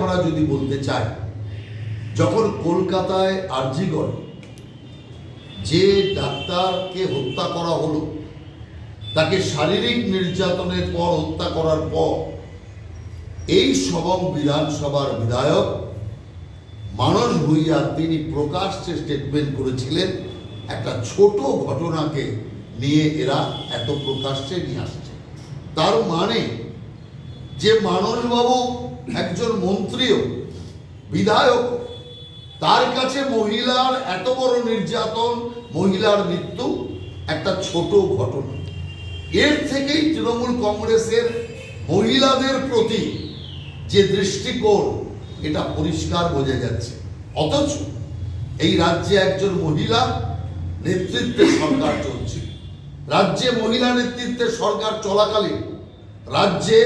আমরা যদি বলতে চাই, যখন কলকাতায় আরজিগড় যে ডাক্তারকে হত্যা করা হলো, তাকে শারীরিক নির্যাতনের পর হত্যা করার পর এই সবং বিধানসভার বিধায়ক মানস ভূঁইয়া তিনি প্রকাশ্যে স্টেটমেন্ট করেছিলেন, একটা ছোট ঘটনাকে নিয়ে এরা এত প্রকাশ্যে নিয়ে আসছে। তার মানে যে মানসবাবু একজন মন্ত্রীও, বিধায়ক, তার কাছে মহিলার এত বড় নির্যাতন, মহিলার মৃত্যু একটা ছোট ঘটনা। এর থেকেই তৃণমূল কংগ্রেসের মহিলাদের প্রতি যে দৃষ্টিকোণ, এটা পরিষ্কার বোঝা যাচ্ছে। অথচ এই রাজ্যে একজন মহিলা নেতৃত্বে সরকার চলছে। রাজ্যে মহিলা নেতৃত্বে সরকার চলাকালীন রাজ্যে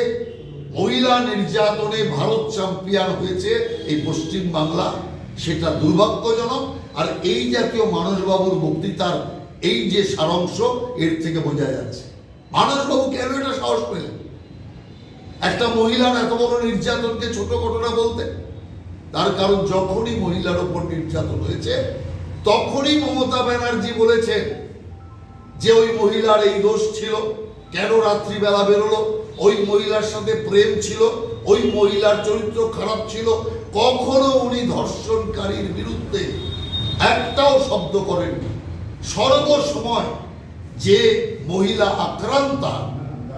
মহিলা নির্যাতনে ভারত চ্যাম্পিয়ন হয়েছে এই পশ্চিম বাংলা, সেটা দুর্ভাগ্যজনক। আর এই জাতীয় মানসবাবুর বক্তৃতার এই যে সারাংশ, এর থেকে বোঝা যাচ্ছে মানসবাবু কেন এটা সাহস পেলেন একটা মহিলার এত বড় নির্যাতনকে ছোট ঘটনা বলতে। তার কারণ যখনই মহিলার উপর নির্যাতন হয়েছে, তখনই মমতা ব্যানার্জি বলেছে যে ওই মহিলার এই দোষ ছিল, কেন রাত্রিবেলা বেরোলো, ওই মহিলার সাথে প্রেম ছিল, ওই মহিলার চরিত্র খারাপ ছিল। কখনো উনি ধর্ষণকারীর বিরুদ্ধে একটাও শব্দ করেননি। সর্বসময় যে মহিলা আক্রান্তা,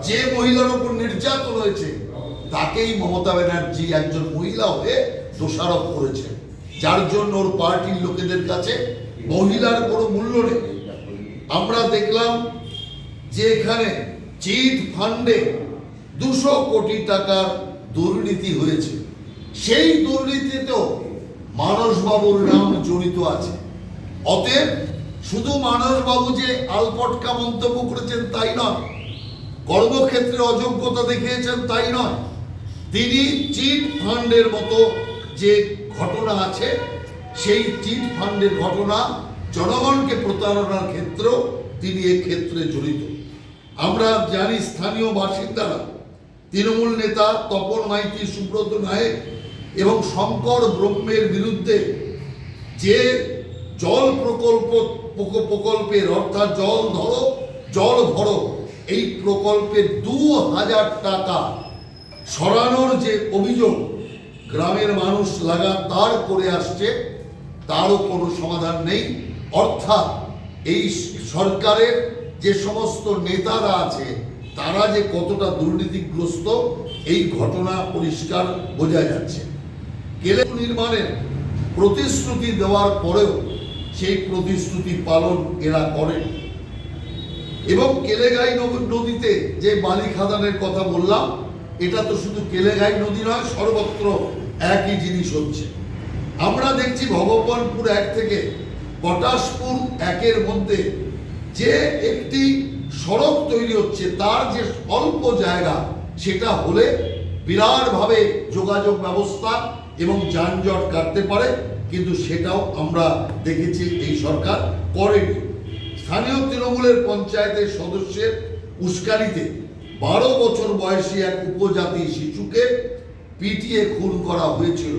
যে মহিলার উপর নির্যাতন হয়েছে, তাকেই মমতা ব্যানার্জি একজন মহিলা হয়ে দোষারোপ করেছে, যার জন্য ওর পার্টির লোকেদের কাছে মহিলার কোনো মূল্য নেই। আমরা দেখলাম যে এখানে চিট ফান্ডে 200 কোটি টাকার দুর্নীতি হয়েছে। সেই দুর্নীতিতেও মানসবাবুর নাম জড়িত আছে। অতএব শুধু মানসবাবু যে আলপটকা মন্তব্য করেছেন তাই নয়, কর্মক্ষেত্রে অযোগ্যতা দেখিয়েছেন তাই নয়, তিনি চিট ফান্ডের মতো যে ঘটনা আছে, সেই চিট ফান্ডের ঘটনা জনগণকে প্রতারণার ক্ষেত্রেও তিনি ক্ষেত্রে জড়িত। আমরা জানি স্থানীয় বাসিন্দারা তৃণমূল নেতা তপন মাইতি, সুব্রত নায়েক এবং শঙ্কর ব্রহ্মের বিরুদ্ধে যে জল প্রকল্পের অর্থাৎ জল ধরো জল ভরো এই প্রকল্পের 2000 টাকা সরানোর যে অভিযোগ গ্রামের মানুষ লাগাতার করে আসছে, তারও কোনো সমাধান নেই। অর্থাৎ এই সরকারের যে সমস্ত নেতারা আছে, তারা যে কতটা দুর্নীতিগ্রস্ত, এই ঘটনা পরিষ্কার বোঝা যাচ্ছে। কেলে নির্মাণের প্রতিশ্রুতি দেওয়ার পরেও সেই প্রতিশ্রুতি পালন এরা করেন। এবং কেলেগাই নদীতে যে বালি খাদানের কথা বললাম, এটা তো শুধু কেলেগাই নদী নয়, সর্বত্র একই জিনিস হচ্ছে। আমরা দেখছি ভগবানপুর 1 থেকে পটাশপুর 1-এর মধ্যে যে একটি সড়ক তৈরি হচ্ছে, তার যে অল্প জায়গা, সেটা হলে বিরাটভাবে যোগাযোগ ব্যবস্থা এবং যানজট কাটতে পারে, কিন্তু সেটাও আমরা দেখেছি এই সরকার করেনি। স্থানীয় তৃণমূলের পঞ্চায়েতের সদস্যের উস্কানিতে 12 বছর বয়সী এক উপজাতি শিশুকে পিটিয়ে খুন করা হয়েছিল,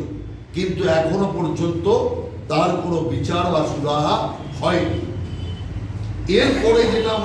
কিন্তু এখনো পর্যন্ত তার কোনো বিচার বা সুরাহা হয়নি। এরপরে যেটা আমরা